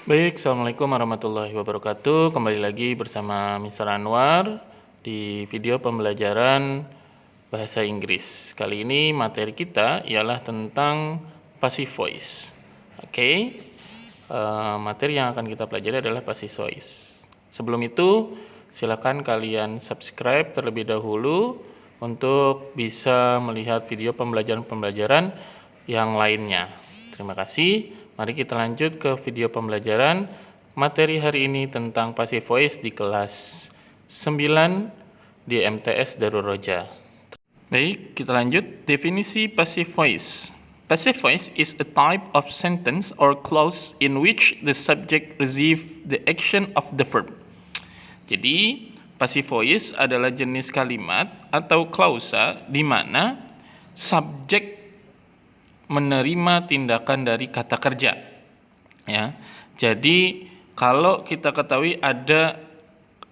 Baik, Assalamualaikum warahmatullahi wabarakatuh. Kembali lagi bersama Mr. Anwar di video pembelajaran bahasa Inggris. Kali ini materi kita ialah tentang passive voice. Oke, materi yang akan kita pelajari adalah passive voice. Sebelum itu, silakan kalian subscribe terlebih dahulu untuk bisa melihat video pembelajaran-pembelajaran yang lainnya. Terima kasih. Mari kita lanjut ke video pembelajaran materi hari ini tentang passive voice di kelas 9 di MTS Darul Roja. Baik, kita lanjut. Definisi passive voice. Passive voice is a type of sentence or clause in which the subject receives the action of the verb. Jadi, passive voice adalah jenis kalimat atau klausa di mana subjek menerima tindakan dari kata kerja. Ya. Jadi kalau kita ketahui ada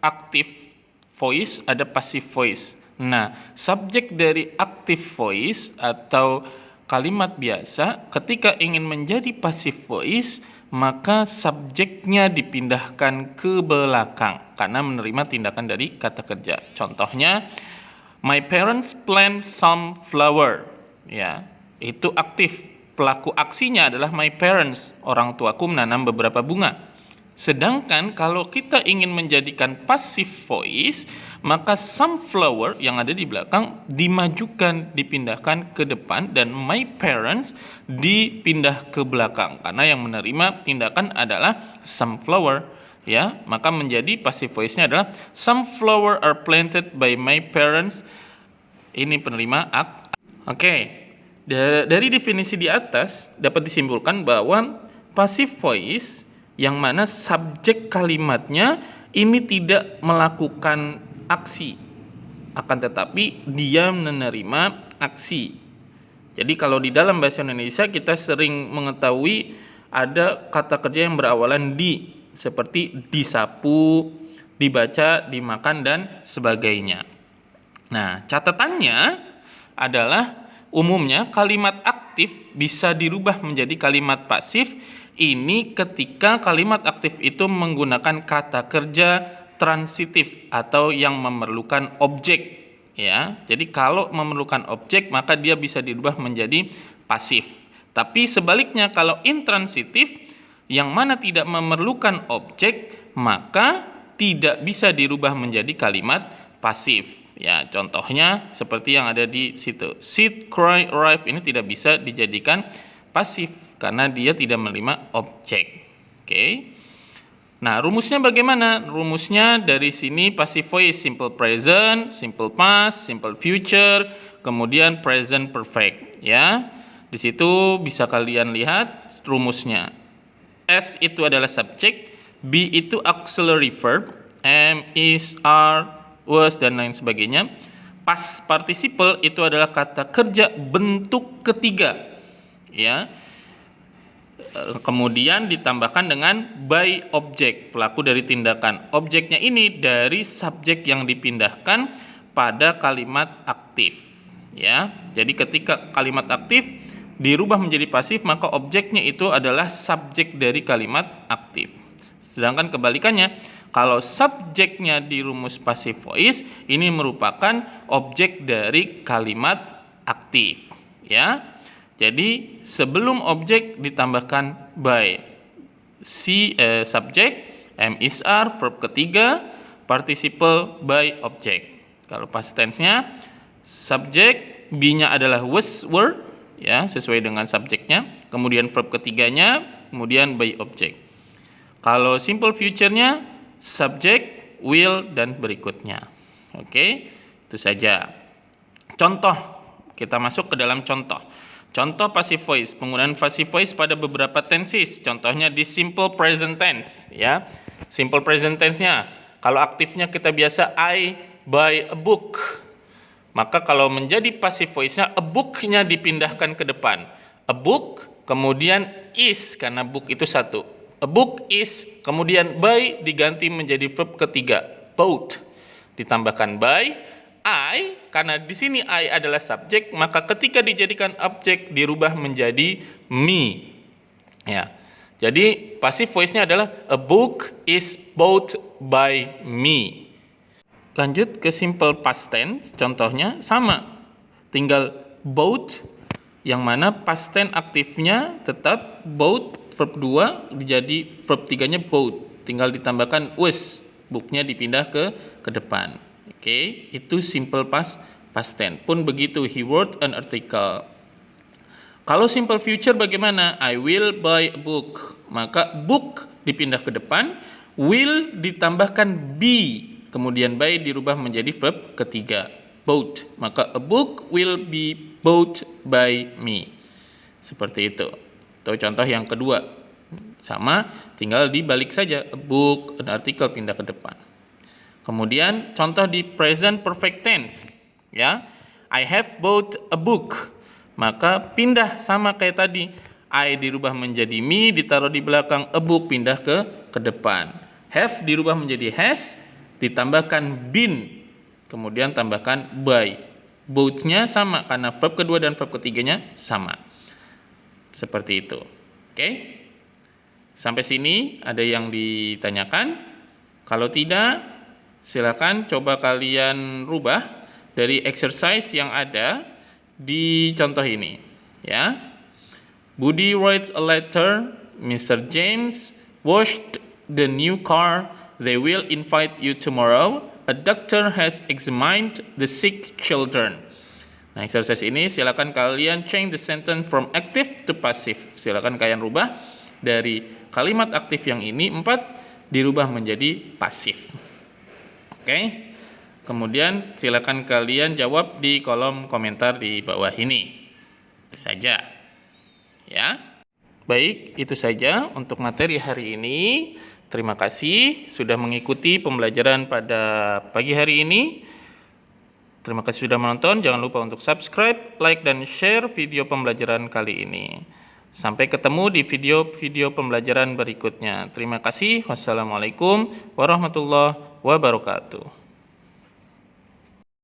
active voice, ada passive voice. Nah, subjek dari active voice atau kalimat biasa ketika ingin menjadi passive voice, maka subjeknya dipindahkan ke belakang karena menerima tindakan dari kata kerja. Contohnya, my parents plant some flower. Ya. Itu aktif. Pelaku aksinya adalah my parents, orang tuaku menanam beberapa bunga. Sedangkan kalau kita ingin menjadikan passive voice, maka some flower yang ada di belakang dimajukan, dipindahkan ke depan, dan my parents dipindah ke belakang karena yang menerima tindakan adalah some flower. Ya, maka menjadi passive voice-nya adalah some flower are planted by my parents. Ini penerima Oke. Dari definisi di atas dapat disimpulkan bahwa passive voice yang mana subjek kalimatnya ini tidak melakukan aksi, akan tetapi dia menerima aksi. Jadi kalau di dalam bahasa Indonesia kita sering mengetahui ada kata kerja yang berawalan di, seperti disapu, dibaca, dimakan, dan sebagainya. Nah, catatannya adalah umumnya kalimat aktif bisa dirubah menjadi kalimat pasif. Ini ketika kalimat aktif itu menggunakan kata kerja transitif atau yang memerlukan objek. Ya, jadi kalau memerlukan objek maka dia bisa dirubah menjadi pasif. Tapi sebaliknya kalau intransitif yang mana tidak memerlukan objek maka tidak bisa dirubah menjadi kalimat pasif. Ya, contohnya seperti yang ada di situ. Sit, cry, arrive ini tidak bisa dijadikan pasif karena dia tidak menerima objek. Oke. Nah, rumusnya bagaimana? Rumusnya dari sini passive voice simple present, simple past, simple future, kemudian present perfect, ya. Di situ bisa kalian lihat rumusnya. S itu adalah subjek, B itu auxiliary verb, M is, are, was, dan lain sebagainya. Past participle itu adalah kata kerja bentuk ketiga, ya. Kemudian ditambahkan dengan by object, pelaku dari tindakan. Objeknya ini dari subjek yang dipindahkan pada kalimat aktif, ya. Jadi ketika kalimat aktif dirubah menjadi pasif maka objeknya itu adalah subjek dari kalimat aktif. Sedangkan kebalikannya, kalau subjeknya di rumus passive voice, ini merupakan objek dari kalimat aktif, ya. Jadi sebelum objek ditambahkan by, subjek, am is are, verb ketiga, participle by object. Kalau past tense-nya subjek, be-nya adalah was, were, ya, sesuai dengan subjeknya, kemudian verb ketiganya, kemudian by object. Kalau simple future-nya subject, will, dan berikutnya. Oke, itu saja. Contoh, kita masuk ke dalam contoh. Contoh passive voice, penggunaan passive voice pada beberapa tenses. Contohnya di simple present tense, ya. Simple present tense-nya, kalau aktifnya kita biasa I buy a book. Maka kalau menjadi passive voice-nya, a book-nya dipindahkan ke depan. A book, kemudian is, karena book itu satu. A book is, kemudian by diganti menjadi verb ketiga, bought. Ditambahkan by, I, karena di sini I adalah subjek, maka ketika dijadikan objek dirubah menjadi me. Ya. Jadi passive voice-nya adalah a book is bought by me. Lanjut ke simple past tense, contohnya sama. Tinggal bought, yang mana past tense aktifnya tetap bought, verb 2 jadi verb 3-nya bought. Tinggal ditambahkan was, book-nya dipindah ke depan. Oke, itu simple past tense. Pun begitu, he wrote an article. Kalau simple future bagaimana? I will buy a book. Maka book dipindah ke depan, will ditambahkan be, kemudian by dirubah menjadi verb ketiga, bought. Maka a book will be bought by me. Seperti itu. Atau contoh yang kedua. Sama, tinggal dibalik saja. A book, an article pindah ke depan. Kemudian contoh di present perfect tense. Ya, I have bought a book. Maka pindah sama kayak tadi. I dirubah menjadi me, ditaruh di belakang, a book pindah ke depan. Have dirubah menjadi has, ditambahkan been, kemudian tambahkan by. Both-nya sama karena verb kedua dan verb ketiganya sama. Seperti itu. Oke? Sampai sini ada yang ditanyakan? Kalau tidak, silakan coba kalian rubah dari exercise yang ada di contoh ini, ya. Budi writes a letter. Mr. James washed the new car. They will invite you tomorrow. A doctor has examined the sick children. Nah, exercise ini silakan kalian change the sentence from active to passive. Silakan kalian rubah dari kalimat aktif yang ini 4 dirubah menjadi pasif. Oke? Kemudian silakan kalian jawab di kolom komentar di bawah ini. Itu saja. Ya. Baik, itu saja untuk materi hari ini. Terima kasih sudah mengikuti pembelajaran pada pagi hari ini. Terima kasih sudah menonton. Jangan lupa untuk subscribe, like, dan share video pembelajaran kali ini. Sampai ketemu di video-video pembelajaran berikutnya. Terima kasih. Wassalamualaikum warahmatullahi wabarakatuh.